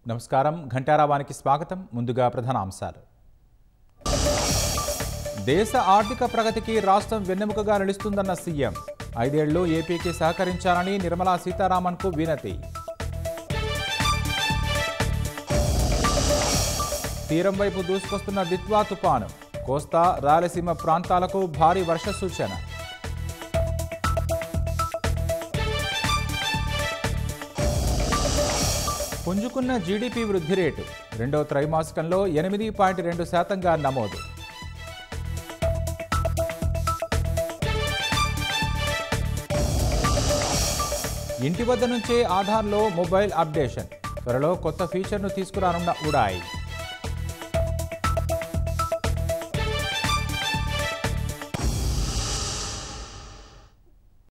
నమస్కారం ఘంటారావానికి స్వాగతం ముందుగా ప్రధానాంశాలు దేశ ఆర్థిక ప్రగతికి రాష్ట్రం వెన్నెముకగా నిలుస్తుందన్న సీఎం 5 ఏళ్లు ఏపీకి సహకరించాలని నిర్మలా సీతారామన్కు వినతి తీరం వైపు దూసుకొస్తున్న దిత్వా తుపాను కోస్తా రాయలసీమ ప్రాంతాలకు భారీ వర్ష సూచన పుంజుకున్న జీడీపీ వృద్ధి రేటు రెండవ త్రైమాసికంలో 8.2%గా నమోదు ఇంటి వద్ద నుంచే ఆధార్లో మొబైల్ అప్డేషన్ త్వరలో కొత్త ఫీచర్ను తీసుకురానున్న ఉడాయ్